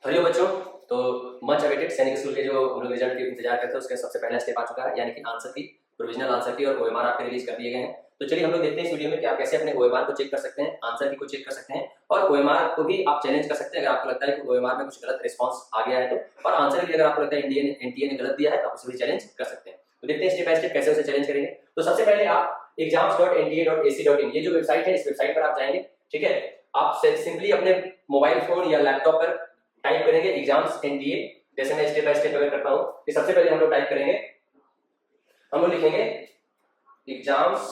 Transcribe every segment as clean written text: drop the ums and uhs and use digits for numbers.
Hello बच्चों, तो much awaited सैनिक स्कूल के जो हम लोग रिजल्ट के इंतजार करते हैं उसका सबसे पहला स्टेप आ चुका है, यानी कि आंसर की प्रोविजनल आंसर की और ओएमआर आपके रिलीज कर दिए गए हैं। तो चलिए हम लोग देखते हैं इस वीडियो में कि आप कैसे अपने ओएमआर को चेक कर सकते हैं, आंसर की को चेक कर सकते हैं और ओएमआर को भी आप चैलेंज कर सकते हैं। अगर आपको लगता है कि ओएमआर में कुछ गलत रिस्पॉन्स आ गया है तो, और आंसर भी अगर आपको लगता है एनटीए ने गलत दिया है तो आप उसे भी चैलेंज कर सकते हैं। तो देखते हैं स्टेप बाय स्टेप कैसे उसे चैलेंज करेंगे। तो सबसे पहले आप exams.nta.ac.in ये जो वेबसाइट है, इस वेबसाइट पर आप जाएंगे। ठीक है, आप सिंपली अपने मोबाइल फोन या लैपटॉप पर टाइप करेंगे एग्जाम्स एनटीए। जैसे मैं स्टेप बाय स्टेप अगर करता हूं कि सबसे पहले हम लोग टाइप करेंगे, हम लोग लिखेंगे एग्जाम्स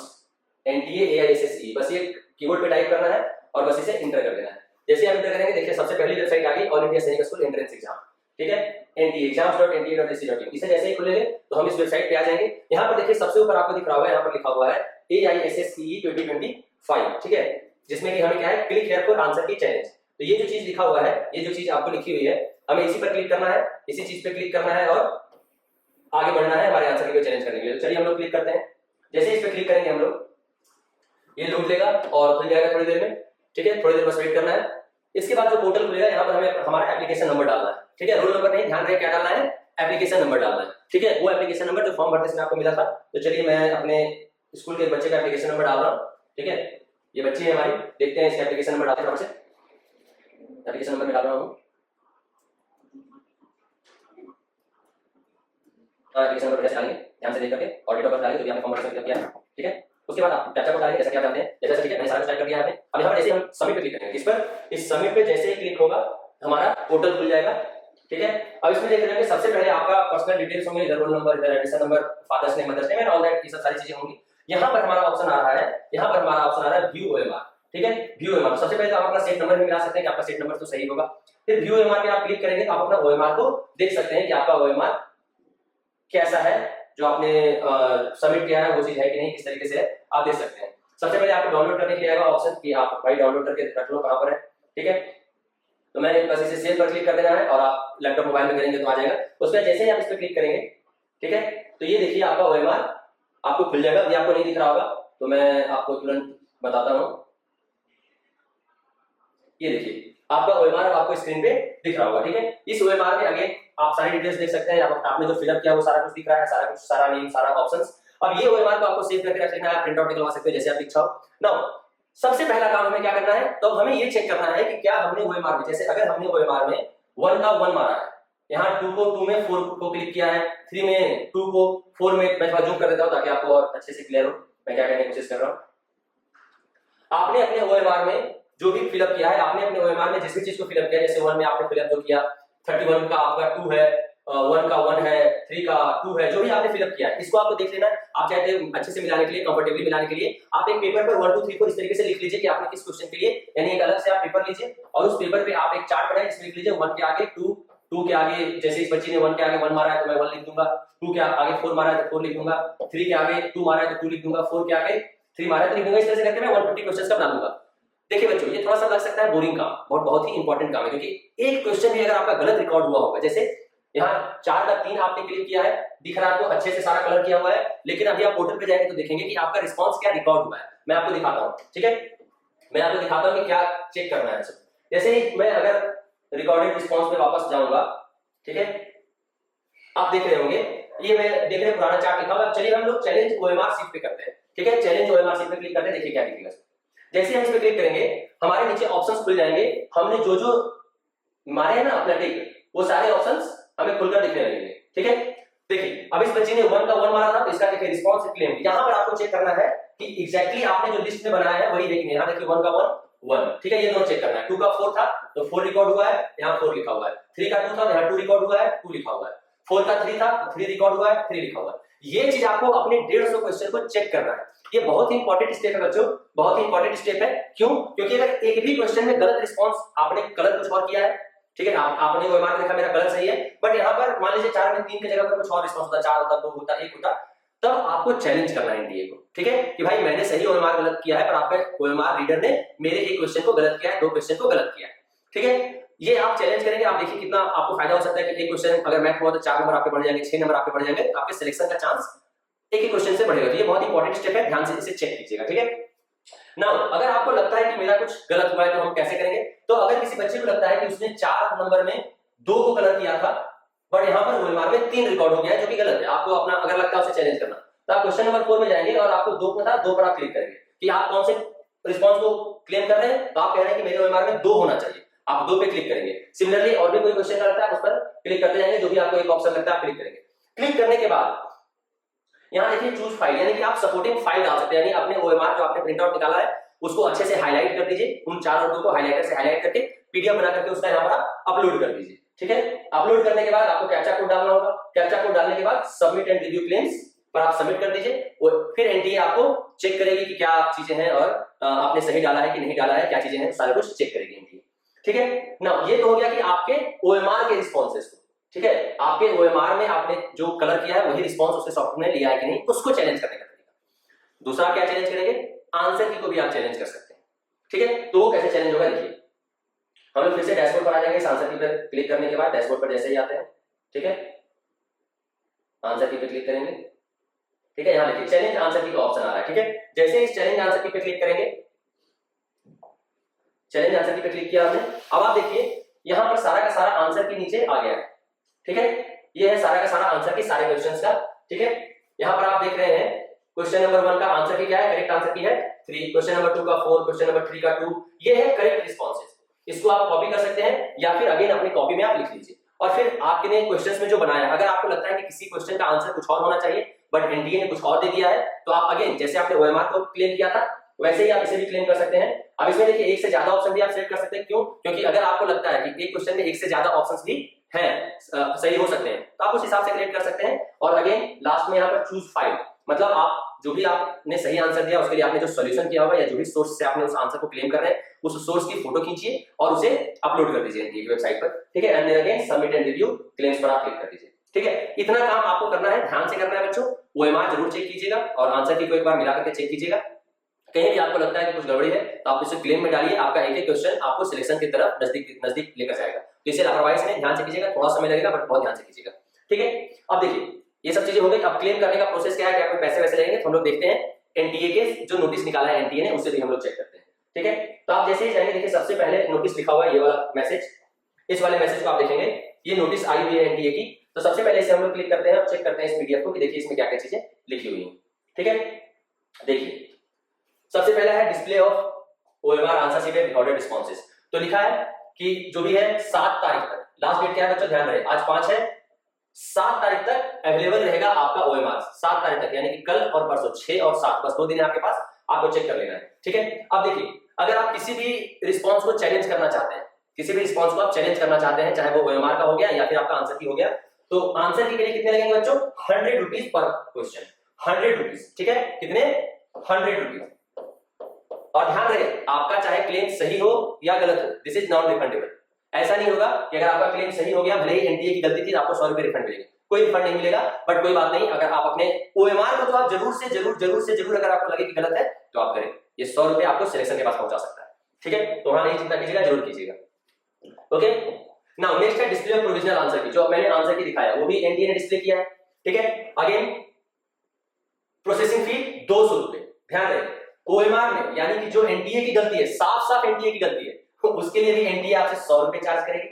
एनटीए एआईएसएसई, बस ये कीबोर्ड पे टाइप करना है और बस इसे इंटर कर देना है। जैसे आप इंटर करेंगे देखिए सबसे पहली वेबसाइट आ गई, ऑल इंडिया सैनिक स्कूल एंट्रेंस एग्जाम। ठीक है, एनटीए exams.nta.ac.in। इसे जैसे ही खोलेंगे तो हम इस वेबसाइट पे आ जाएंगे। यहाँ पर देखिए सबसे ऊपर आपको दिख रहा होगा, यहाँ पर लिखा हुआ है AISSCE 2025। ठीक है, जिसमें कि हमें क्या है, क्लिक हियर फॉर आंसर की चैलेंज। तो ये जो चीज लिखा हुआ है, ये जो चीज आपको लिखी हुई है, हमें इसी पर क्लिक करना है, इसी चीज पे क्लिक करना है और आगे बढ़ना है हमारे आंसर की चैलेंज करने के लिए। तो चलिए हम लोग क्लिक करते हैं। जैसे इस पे क्लिक करेंगे हम लोग, ये लोड लेगा और खुल जाएगा थोड़ी देर में। ठीक है, थोड़ी देर बस वेट करना है। इसके बाद जो पोर्टल खुलेगा, यहाँ पर हमें हमारा एप्लीकेशन नंबर डालना है। ठीक है, रोल नंबर नहीं, ध्यान रहे क्या डालना है, एप्लीकेशन नंबर डालना है। ठीक है, वो एप्लीकेशन नंबर जो फॉर्म भरते समय आपको मिला था। तो चलिए मैं अपने स्कूल के बच्चे का एप्लीकेशन नंबर डाल रहा हूँ। ठीक है, ये बच्चे हैं हमारी, देखते हैं इसका एप्लीकेशन नंबर डालते हैं। से एप्लीकेशन नंबर में डाल रहा हूँ, एप्लीकेशन नंबर कैसे डालेंगे ध्यान से देख करके, और डेट ऑफ बर्थ डालेंगे जो भी आपने फॉर्म भर सकते किया है। ठीक है, उसके बाद आप कैप्चा कोड डालेंगे जैसा कि आप जानते हैं। जैसे ठीक है, मैंने सारा टाइप कर दिया है आपने। अब यहाँ पर जैसे हम सबमिट पे क्लिक करेंगे, इस पर इस सबमिट पे जैसे ही क्लिक होगा हमारा पोर्टल खुल जाएगा। ठीक है, अब इसमें देख रहे हैं सबसे पहले आपका पर्सनल डिटेल्स होंगे, इधर रोल नंबर, इधर address number, father's name, mother's name and all that, ये सब सारी चीजें होंगी। यहाँ पर हमारा ऑप्शन आ रहा है, यहाँ पर हमारा ऑप्शन आ रहा है व्यू ओएमआर। ठीक है, व्यू ओएमआर। सबसे पहले तो आप अपना सेट नंबर भी मिला सकते हैं कि आपका सेट नंबर तो सही होगा। फिर व्यू ओएमआर पे आप क्लिक करेंगे तो आप अपना ओएमआर को देख सकते हैं कि आपका ओएमआर कैसा है, जो आपने सबमिट किया है वो चीज है कि नहीं, किस तरीके से है आप देख सकते हैं। सबसे पहले आपको डाउनलोड करने के लिए आएगा ऑप्शन कि आप भाई डाउनलोड करके रख लो, कहां पर है। ठीक है, तो मैंने बस इसे सेव पर क्लिक कर देना है और आप लैपटॉप मोबाइल में करेंगे तो आ जाएगा। उसके जैसे ही आप इस पर क्लिक करेंगे, ठीक है, तो ये देखिए आपका ओएमआर आपको खुल जाएगा। ये आपको नहीं दिख रहा होगा तो मैं आपको तुरंत बताता हूं। ये देखिए आपका ओएमआर आपको स्क्रीन पे दिख रहा होगा। ठीक है, इस ओएमआर में अगेन आप सारी डिटेल्स देख सकते हैं। आपने जो फिलअप किया वो सारा कुछ दिख रहा है, सारा कुछ, सारा नेम, सारा ऑप्शंस। अब ये ओएमआर को आपको सेव करके रख लेना है, प्रिंट आउट निकलवा सकते हो जैसे आप इच्छा हो। नाउ सबसे पहला काम हमें क्या करना है, तो हमें ये चेक करना है कि क्या हमने ओएमआर में, जैसे अगर हमने ओएमआर में 1 का 1 मारा है, यहाँ 2 को 2 में, 4 को क्लिक किया है, 3 में 2 को 4 में, मैं थोड़ा जूम कर देता हूं ताकि आपको और अच्छे से क्लियर हो मैं क्या कहने की कोशिश कर रहा हूं। आपने अपने ओएमआर में जो भी फिलअप किया है, आपने अपने ओएमआर में जिस भी चीज को फिलअप किया, जैसे 1 में आपने फिलअप जो किया 31 का आपका 2 है, 1 का 1 है, 3 का 2 है, जो भी आपने फिलअप किया है इसको आपको देख लेना है। आप चाहते हैं अच्छे से मिलाने के लिए, कंफर्टेबली मिलाने के लिए आप एक पेपर पर 1 2 3 4 इस तरीके से लिख लीजिए कि आपने किस क्वेश्चन के लिए, यानी एक अलग से आप पेपर लीजिए और उस पेपर पे आप एक चार्ट बनाइए जिसमें लिख लीजिए 1 के आगे 2, 2 के आगे, जैसे इस बच्ची ने 1 के आगे 1 मारा है तो मैं 1 लिख दूंगा, 2 के आगे 4 मारा है तो 4 लिख दूंगा, 3 के आगे 2 मारा है तो 2 लिख दूंगा, 4 के आगे 3 मारा है तो लिख दूंगा। इस तरह से करके मैं 150 क्वेश्चंस का बना दूंगा। देखिए बच्चों, ये थोड़ा सा लग सकता है बोरिंग काम, बहुत ही इंपॉर्टेंट काम है, क्योंकि एक क्वेश्चन भी अगर आपका गलत रिकॉर्ड हुआ होगा, जैसे यहाँ 4 का 3 आपने क्लिक किया है, दिख रहा है आपको अच्छे से सारा कलर किया हुआ है, लेकिन अभी आप पोर्टल पे जाएंगे तो देखेंगे कि आपका रिस्पांस क्या रिकॉर्ड हुआ है। मैं आपको दिखाता हूँ। ठीक है, मैं आपको दिखाता हूँ कि क्या चेक करना है। जैसे ही मैं अगर रिकॉर्डेड रिस्पांस पे वापस जाऊंगा, ठीक है, आप देख रहे होंगे ये मैं देख रहे पुराना चार्ट लिखा हुआ। चलिए हम लोग चैलेंज ओएमआर शीट पे करते हैं। ठीक है, चैलेंज ओएमआर शीट पे क्लिक करते हैं, देखिए क्या दिखेगा। जैसे हम इस पे क्लिक करेंगे हमारे नीचे ऑप्शंस खुल जाएंगे। हमने जो जो मारे हैं ना अपना टिक, वो सारे ऑप्शंस हमें खुलकर दिखने लगेंगे। ठीक है, देखिए अब इस बच्चे ने 1 का 1 मारा था तो इसका देखिए रिस्पांस क्लेम। यहां पर आपको चेक करना है कि एग्जैक्टली आपने जो लिस्ट में बनाया है वही देखिए। यहां देखिए 1 का 1, ठीक है, ये दोनों चेक करना है। 2 का 4 था तो 4 रिकॉर्ड हुआ है, यहां 4 लिखा हुआ है। 3 का 2 था, यहां 2 रिकॉर्ड हुआ है, 2 लिखा हुआ है। 4 का 3 था, 3 रिकॉर्ड हुआ है, 3 लिखा हुआ है। ये चीज आपको अपने 150 क्वेश्चन को चेक करना है। ये बहुत ही इंपॉर्टेंट स्टेप है बच्चों, बहुत ही इंपॉर्टेंट स्टेप है। क्यों? क्योंकि अगर एक भी क्वेश्चन में गलत रिस्पांस, आपने कलर कुछ और किया है, ठीक है, आपने ओएमआर में देखा मेरा कलर सही है, बट यहाँ पर मान लीजिए 4 में 3 की जगह पर कुछ और रिस्पांस होता, 4 होता, 2 होता, 1 होता, तब आपको चैलेंज करना है एनडीए को। ठीक है, कि भाई मैंने सही ओएमआर गलत किया है पर आपके ओएमआर रीडर ने मेरे एक क्वेश्चन को गलत किया है, 2 क्वेश्चन को गलत किया है। ठीक है, ये आप चैलेंज करेंगे, आप देखिए कितना आपको फायदा हो सकता है कि एक क्वेश्चन अगर मैथ हुआ तो 4 नंबर आपके बढ़ जाएंगे, 6 नंबर आपके बढ़ जाएंगे, तो आपके सिलेक्शन का चांस एक ही क्वेश्चन से बढ़ेगा। तो ये बहुत इंपॉर्टेंट स्टेप है, ध्यान से इसे चेक कीजिएगा। ठीक है, नाउ अगर आपको लगता है कि मेरा कुछ गलत हुआ है तो हम कैसे करेंगे। तो अगर किसी बच्चे को लगता है कि उसने 4 नंबर में 2 को कलर किया था, बट यहाँ पर ओएमआर में 3 रिकॉर्ड हो गया है, जो कि गलत है। आपको अपना अगर लगता है उसे चैलेंज करना, तो आप क्वेश्चन नंबर 4 में जाएंगे और आपको 2 को था, 2 पर आप क्लिक करेंगे कि आप कौन से रिस्पॉन्स को क्लेम कर रहे हैं। तो आप कह रहे हैं कि मेरे ओएमआर में 2 होना चाहिए, आप 2 पे क्लिक करेंगे। सिमिलरली और भी कोई क्वेश्चन लगता है उस पर क्लिक करते जाएंगे, जो भी आपको एक ऑप्शन लगता है आप क्लिक करेंगे। क्लिक करने के बाद यहाँ देखिए चूज फाइल, यानी कि आप सपोर्टिंग फाइल डाल सकते हैं, यानी अपने ओएमआर जो आपने प्रिंट आउट निकाला है उसको अच्छे से हाईलाइट कर दीजिए, उन 4 वर्डों को हाईलाइटर से हाईलाइट करके पीडीएफ बना करके उसका यहाँ पर आप अपलोड कर दीजिए। ठीक है, अपलोड करने के बाद आपको कैप्चा कोड डालना होगा। कैप्चा कोड डालने के बाद सबमिट एंड रिव्यू क्लेम्स पर आप सबमिट कर दीजिए, फिर एनटीए आपको चेक करेगी कि क्या चीजें हैं और आपने सही डाला है कि नहीं डाला है, क्या चीजें हैं, सारा कुछ चेक करेगी एनटीए। ठीक है ना, ये तो हो गया कि आपके ओएमआर के रिस्पॉन्सेस को। ठीक है, आपके ओएमआर में आपने जो कलर किया है वही रिस्पॉन्स उसके सॉफ्टवेयर ने लिया है कि नहीं, उसको चैलेंज करने का तरीका। दूसरा क्या चैलेंज करेंगे, आंसर की को भी आप चैलेंज कर सकते हैं। ठीक है, तो वो कैसे चैलेंज होगा देखिए, हम लोग फिर से डैशबोर्ड पर आ जाएंगे। इस आंसर की पर क्लिक करने के बाद डैशबोर्ड पर जैसे ही आते हैं, ठीक है, आंसर की पे क्लिक करेंगे। ठीक है, यहाँ देखिए चैलेंज आंसर की का ऑप्शन आ रहा है। ठीक है, जैसे इस चैलेंज आंसर की पे क्लिक करेंगे, चैलेंज आंसर की पे क्लिक किया हमने, अब आप देखिए यहाँ पर सारा का सारा आंसर की नीचे आ गया है। ठीक है, ये है सारा का सारा आंसर की सारे क्वेश्चंस का। ठीक है, यहाँ पर आप देख रहे हैं क्वेश्चन नंबर 1 का आंसर की क्या है, करेक्ट आंसर की है 3, क्वेश्चन नंबर 2 का 4, क्वेश्चन नंबर 3 का 2, ये है करेक्ट रिस्पॉन्सेस। इसको आप कॉपी कर सकते हैं या फिर अगेन अपनी कॉपी में आप लिख लीजिए, और फिर आपने क्वेश्चंस में जो बनाया, अगर आपको लगता है कि किसी क्वेश्चन का आंसर कुछ और होना चाहिए बट एनटीए ने कुछ और दे दिया है, तो आप अगेन जैसे आपने ओएमआर को क्लेम किया था वैसे ही आप इसे भी क्लेम कर सकते हैं। अब इसमें देखिए एक से ज्यादा ऑप्शन भी आप सेट कर सकते हैं, क्यों, क्योंकि अगर आपको लगता है कि एक क्वेश्चन में एक से ज्यादा ऑप्शंस भी हैं, सही हो सकते हैं, तो आप उस हिसाब से क्रिएट कर सकते हैं। और अगेन लास्ट में यहाँ पर चूज फाइल, मतलब आप जो भी आपने सही आंसर दिया उसके लिए आपने जो सॉल्यूशन किया होगा या जो भी सोर्स से आपने उस आंसर को क्लेम कर रहे हैं, उस सोर्स की फोटो खींचिए और उसे अपलोड कर दीजिए एनटीए की वेबसाइट पर। ठीक है, and again submit and review claims पर आप क्लिक कर दीजिए। ठीक है, इतना काम आपको करना है, ध्यान से करना है बच्चों। ओएमआर जरूर चेक कीजिएगा और आंसर की को एक बार मिला करके चेक कीजिएगा। कहीं भी आपको लगता है कि कुछ गड़बड़ी है तो आप इसे क्लेम में डालिए, आपका एक एक क्वेश्चन आपको सिलेक्शन की तरफ नजदीक लेकर जाएगा। तो इसे लापरवाही से ध्यान से कीजिएगा, थोड़ा समय लगेगा बट बहुत ध्यान से कीजिएगा। ठीक है, अब देखिए ये सब चीजें हो गई। अब क्लेम करने का प्रोसेस क्या है, क्या कोई पैसे वैसे लगेंगे, तो हम लोग देखते हैं एनटीए के जो नोटिस निकाला है एनटीए ने, उससे भी हम लोग चेक करते हैं। ठीक है, तो आप जैसे ही जाएंगे, देखिए सबसे पहले नोटिस लिखा हुआ है ये वाला मैसेज, इस वाले मैसेज को आप देखेंगे, ये नोटिस आई हुई है एनटीए की। तो सबसे पहले इसे हम लोग क्लिक करते हैं और चेक करते हैं इस पीडीएफ को कि देखिए इसमें क्या क्या चीजें लिखी हुई है। ठीक है, देखिए सबसे पहला है display of OMR answer sheet recorded responses. तो लिखा है कि जो भी है 7 तारीख तक, लास्ट डेट क्या है बच्चों, ध्यान रहे, आज 5 है, 7 तारीख तक अवेलेबल रहेगा आपका ओएमआर। 7 तारीख तक यानी कि कल और परसों, 6 और 7, बस 2 दिन है आपके पास, आपको चेक कर लेना है। ठीक है, अब देखिए अगर आप किसी भी रिस्पॉन्स को चैलेंज करना चाहते हैं, किसी भी रिस्पॉन्स को आप चैलेंज करना चाहते हैं, चाहे वो ओएमआर का हो गया या फिर आपका आंसर की हो गया, तो आंसर की के लिए कितने लगेंगे बच्चों, 100 रुपीज पर क्वेश्चन, 100 रुपीज। ठीक है, कितने, 100 रुपीज। और ध्यान रहे आपका चाहे क्लेम सही हो या गलत हो, दिस इज नॉन रिफंडेबल। ऐसा नहीं होगा कि अगर आपका क्लेम सही हो गया, भले ही एनटीए की गलती थी, आपको 100 रुपए रिफंड मिलेंगे, कोई रिफंड नहीं मिलेगा। बट कोई बात नहीं, अगर आप अपने ओएमआर को तो आप जरूर से जरूर अगर आपको लगे कि गलत है तो आप करें, ये 100 रुपए आपको सिलेक्शन के पास पहुंचा सकता है। ठीक है, तो वहां नहीं चिंता कीजिएगा, जरूर कीजिएगा। ओके, नाउ नेक्स्ट है डिस्प्ले ऑफ प्रोविजनल आंसर की, जो मैंने आंसर की दिखाया वो भी एनटीए ने डिस्प्ले किया है। ठीक है, अगेन प्रोसेसिंग फी 200 रुपए। ध्यान रहे ओएमआर में, यानी कि जो एनटीए की गलती है, साफ एनटीए की गलती है, उसके लिए भी एनटीए आपसे 100 रुपए चार्ज करेगी।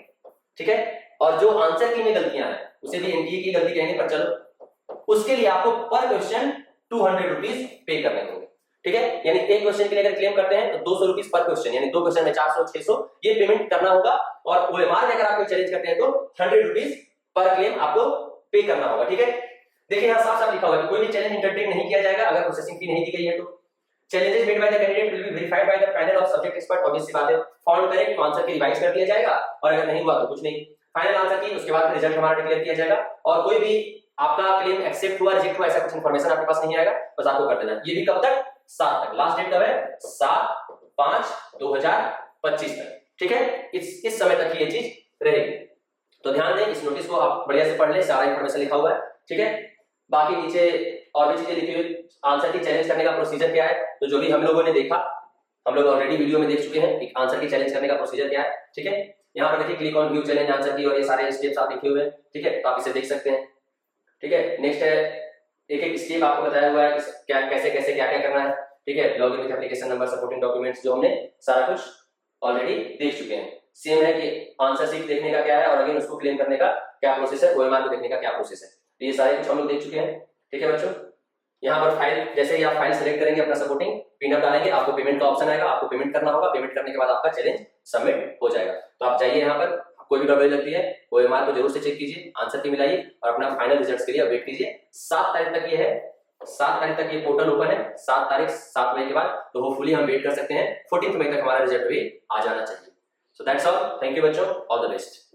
ठीक है, और जो आंसर की में गलतियां हैं उसे भी एनटीए की गलती कहेंगे, पर चलो उसके लिए आपको पर क्वेश्चन 200 रुपीज पे करने होंगे। ठीक है, यानी एक क्वेश्चन के लिए अगर क्लेम करते हैं तो 200 रुपीज पर क्वेश्चन, यानी 2 क्वेश्चन में 400 600 ये पेमेंट करना होगा। और ओएमआर में अगर आप कोई चैलेंज करते हैं तो 100 रुपीज पर क्लेम आपको पे करना होगा। ठीक है, देखिए यहाँ साफ लिखा होगा कि कोई भी चैलेंज इंटरटेन नहीं किया जाएगा अगर प्रोसेसिंग फी नहीं दी गई है। तो challenges made by the candidate will be verified by the panel of subject expert। obviously बात है, फाउंड करेक्ट तो आंसर की रिवाइज कर दिया जाएगा, और अगर नहीं हुआ तो कुछ नहीं, फाइनल आंसर की उसके बाद रिजल्ट हमारा डिक्लेयर किया जाएगा। और कोई भी आपका क्लेम एक्सेप्ट हुआ रिजेक्ट हुआ ऐसा कुछ इंफॉर्मेशन आपके पास नहीं आएगा, बस आपको कर देना है। ये भी कब तक, 7 तक, लास्ट डेट कब है, 7/5/2025 तक। ठीक है, इस समय तक ये चीज रहेगी। तो ध्यान दें, इस नोटिस को आप बढ़िया से पढ़ लें, सारा इंफॉर्मेशन लिखा हुआ है। ठीक है, बाकी नीचे और भी चीजें लिखी हुई, आंसर की चैलेंज करने का प्रोसीजर क्या है, तो जो भी हम लोगों ने देखा, हम लोग ऑलरेडी वीडियो में देख चुके हैं एक आंसर की चैलेंज करने का प्रोसीजर क्या है। ठीक है, यहाँ पर देखिए click on view challenge answer की, और ये सारे स्टेप्स आप लिखे हुए हैं। ठीक है, तो आप इसे देख सकते हैं। ठीक है, नेक्स्ट है एक एक स्टेप आपको बताया हुआ है क्या कैसे कैसे क्या क्या करना है। ठीक है, login with application number, supporting documents, जो हमने सारा कुछ ऑलरेडी देख चुके हैं। सेम है कि आंसर शीट देखने का क्या है और अगेन उसको क्लेम करने का क्या प्रोसेस है, ओएमआर को देखने का क्या प्रोसेस है। तो ये सारे कुछ हम लोग देख चुके हैं। ठीक है बच्चों, यहाँ पर फाइल, जैसे ही आप फाइल सेलेक्ट करेंगे अपना सपोर्टिंग पिनअप डालेंगे, आपको पेमेंट का ऑप्शन आएगा, आपको पेमेंट करना होगा, पेमेंट करने के बाद आपका चैलेंज सबमिट हो जाएगा। तो आप जाइए यहाँ पर, कोई भी गड़बड़ी लगती है ओएमआर को जरूर से चेक कीजिए, आंसर की मिलाइए और अपना फाइनल रिजल्ट्स के लिए वेट कीजिए। 7 तारीख तक ये है, 7 तारीख तक ये पोर्टल ओपन है, 7 तारीख 7 बजे के बाद, तो होपफुली हम वेट कर सकते हैं 14 मई तक हमारा रिजल्ट भी आ जाना चाहिए। So that's all, thank you बच्चों, ऑल द बेस्ट।